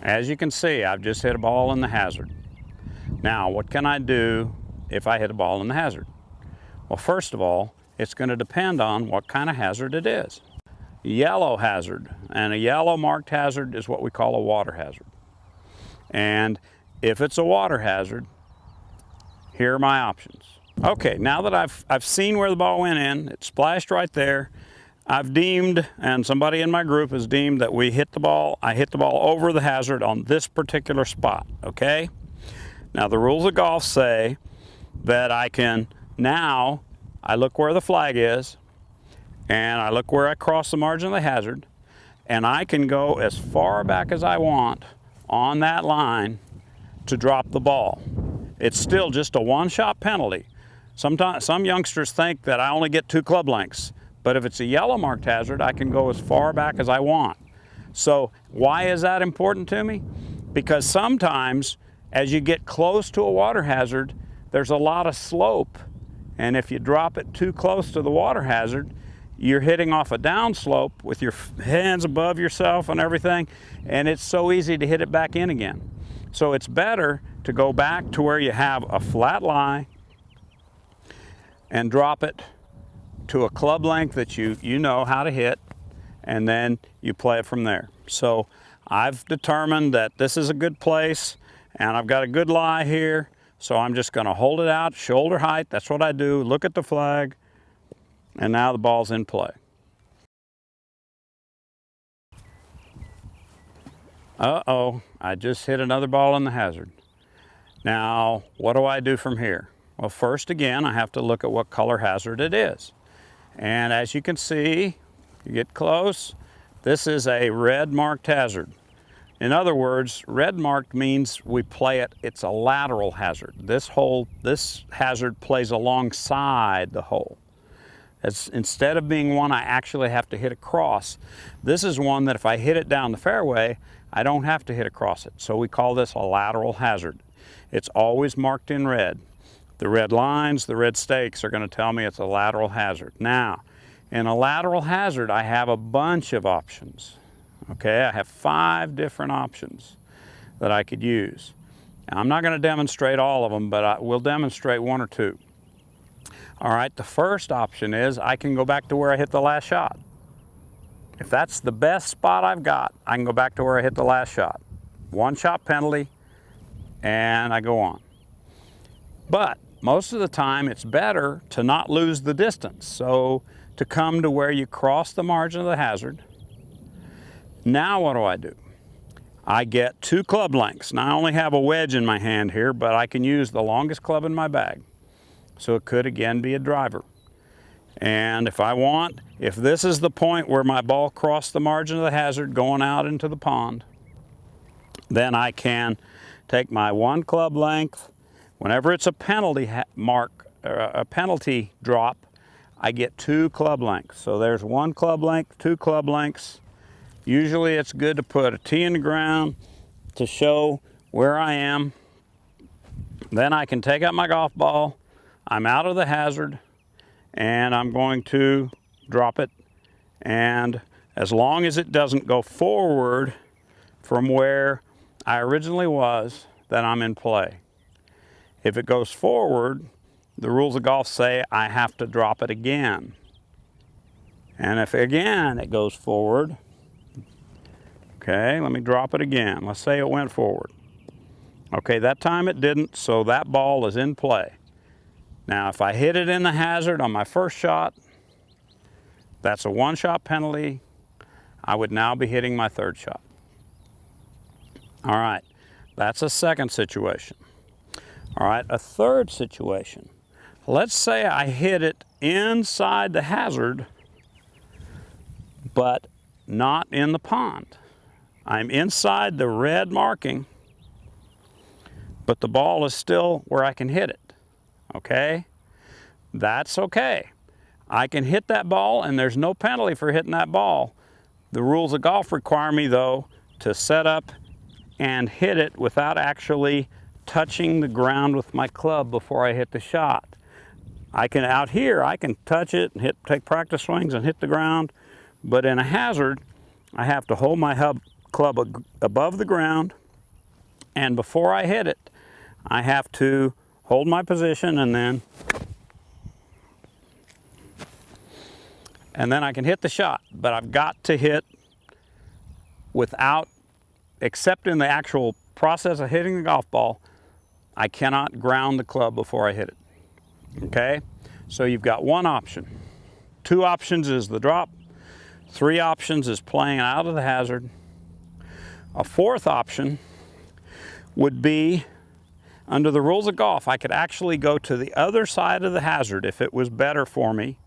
As you can see, I've just hit a ball in the hazard. Now, what can I do if I hit a ball in the hazard? Well, first of all, it's going to depend on what kind of hazard it is. Yellow hazard, and a yellow marked hazard is what we call a water hazard. And if it's a water hazard, here are my options. Okay, now that I've seen where the ball went in, it splashed right there, I've deemed, and somebody in my group has deemed that I hit the ball over the hazard on this particular spot, okay? Now the rules of golf say that I look where the flag is, and I look where I cross the margin of the hazard, and I can go as far back as I want on that line to drop the ball. It's still just a one-shot penalty. Sometimes some youngsters think that I only get 2 club lengths. But if it's a yellow marked hazard, I can go as far back as I want. So why is that important to me? Because sometimes as you get close to a water hazard, there's a lot of slope. And if you drop it too close to the water hazard, you're hitting off a downslope with your hands above yourself and everything, and it's so easy to hit it back in again. So it's better to go back to where you have a flat lie and drop it to a club length that you know how to hit, and then you play it from there. So I've determined that this is a good place, and I've got a good lie here, so I'm just going to hold it out shoulder height. That's what I do. Look at the flag, and now the ball's in play. Uh-oh, I just hit another ball in the hazard. Now, what do I do from here? Well, first again, I have to look at what color hazard it is. And as you can see, you get close, this is a red marked hazard. In other words, red marked means we play it, it's a lateral hazard. This hazard plays alongside the hole. Instead of being one I actually have to hit across, this is one that if I hit it down the fairway, I don't have to hit across it. So we call this a lateral hazard. It's always marked in red. The red lines, the red stakes are going to tell me it's a lateral hazard. Now, in a lateral hazard, I have a bunch of options. Okay, I have 5 different options that I could use. Now, I'm not going to demonstrate all of them, but I will demonstrate 1 or 2. All right, the first option is I can go back to where I hit the last shot. If that's the best spot I've got, I can go back to where I hit the last shot. 1-shot penalty, and I go on. But most of the time, it's better to not lose the distance. So to come to where you cross the margin of the hazard. Now what do? I get 2 club lengths. Now I only have a wedge in my hand here, but I can use the longest club in my bag. So it could again be a driver. And if this is the point where my ball crossed the margin of the hazard going out into the pond, then I can take my 1 club length. Whenever it's a penalty a penalty drop, I get 2 club lengths. So there's 1 club length, 2 club lengths. Usually it's good to put a tee in the ground to show where I am. Then I can take out my golf ball. I'm out of the hazard, and I'm going to drop it. And as long as it doesn't go forward from where I originally was, then I'm in play. If it goes forward, the rules of golf say I have to drop it again. And if again it goes forward, okay, let me drop it again. Let's say it went forward. Okay, that time it didn't, so that ball is in play. Now, if I hit it in the hazard on my first shot, that's a 1-shot penalty. I would now be hitting my 3rd shot. All right, that's a second situation. All right, a third situation. Let's say I hit it inside the hazard, but not in the pond. I'm inside the red marking, but the ball is still where I can hit it. Okay? That's okay. I can hit that ball, and there's no penalty for hitting that ball. The rules of golf require me, though, to set up and hit it without actually touching the ground with my club before I hit the shot. Out here, I can touch it and take practice swings and hit the ground, but in a hazard, I have to hold my club above the ground, and before I hit it, I have to hold my position and then I can hit the shot. But I've got to hit without, except in the actual process of hitting the golf ball, I cannot ground the club before I hit it. Okay? So you've got one option. Two options is the drop. Three options is playing out of the hazard. A fourth option would be, under the rules of golf, I could actually go to the other side of the hazard if it was better for me,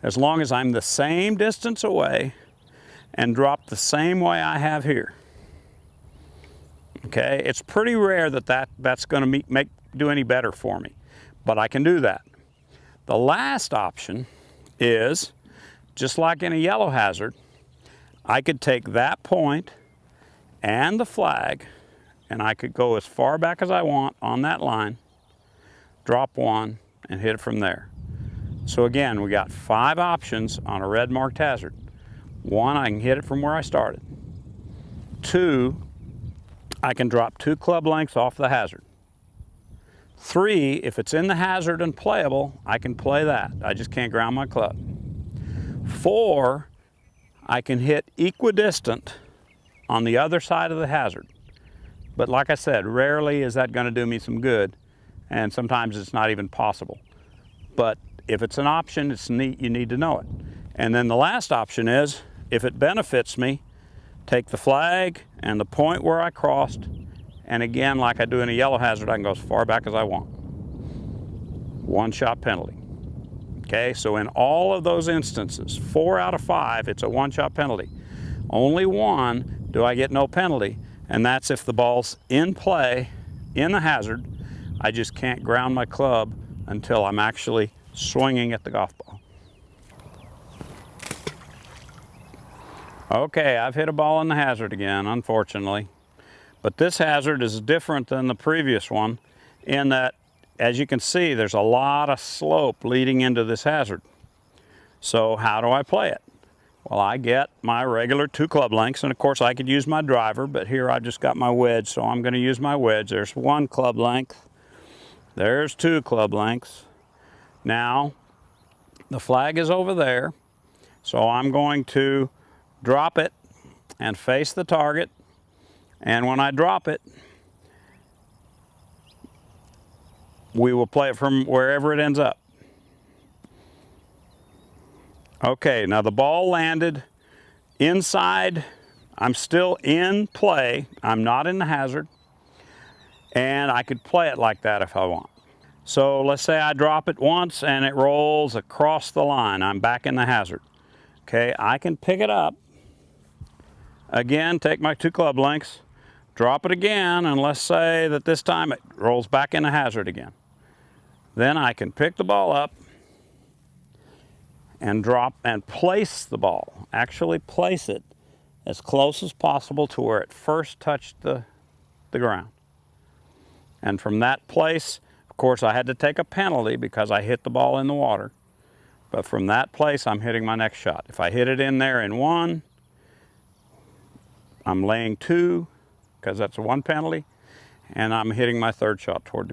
as long as I'm the same distance away and drop the same way I have here. Okay, it's pretty rare that's going to do any better for me, but I can do that. The last option is, just like in a yellow hazard, I could take that point and the flag, and I could go as far back as I want on that line, drop one, and hit it from there. So again, we got 5 options on a red marked hazard. 1, I can hit it from where I started. 2, I can drop 2 club lengths off the hazard. 3, if it's in the hazard and playable, I can play that. I just can't ground my club. 4, I can hit equidistant on the other side of the hazard. But like I said, rarely is that going to do me some good, and sometimes it's not even possible. But if it's an option, it's neat, you need to know it. And then the last option is, if it benefits me, take the flag and the point where I crossed, and again, like I do in a yellow hazard, I can go as far back as I want. 1 shot penalty. Okay, so in all of those instances, 4 out of 5, it's a 1 shot penalty. Only 1 do I get no penalty, and that's if the ball's in play, in the hazard. I just can't ground my club until I'm actually swinging at the golf ball. Okay, I've hit a ball in the hazard again, unfortunately. But this hazard is different than the previous one in that, as you can see, there's a lot of slope leading into this hazard. So how do I play it? Well, I get my regular 2 club lengths, and of course I could use my driver, but here I've just got my wedge, so I'm going to use my wedge. There's 1 club length. There's 2 club lengths. Now, the flag is over there, so I'm going to drop it and face the target, and when I drop it, we will play it from wherever it ends up. Okay, now the ball landed inside. I'm still in play. I'm not in the hazard, and I could play it like that if I want. So let's say I drop it once and it rolls across the line. I'm back in the hazard. Okay, I can pick it up. Again, take my 2 club lengths, drop it again, and let's say that this time it rolls back in the hazard again. Then I can pick the ball up and drop and place the ball. Actually place it as close as possible to where it first touched the ground. And from that place, of course, I had to take a penalty because I hit the ball in the water. But from that place, I'm hitting my next shot. If I hit it in there in 1, I'm laying 2, because that's a 1 penalty, and I'm hitting my 3rd shot toward the ground.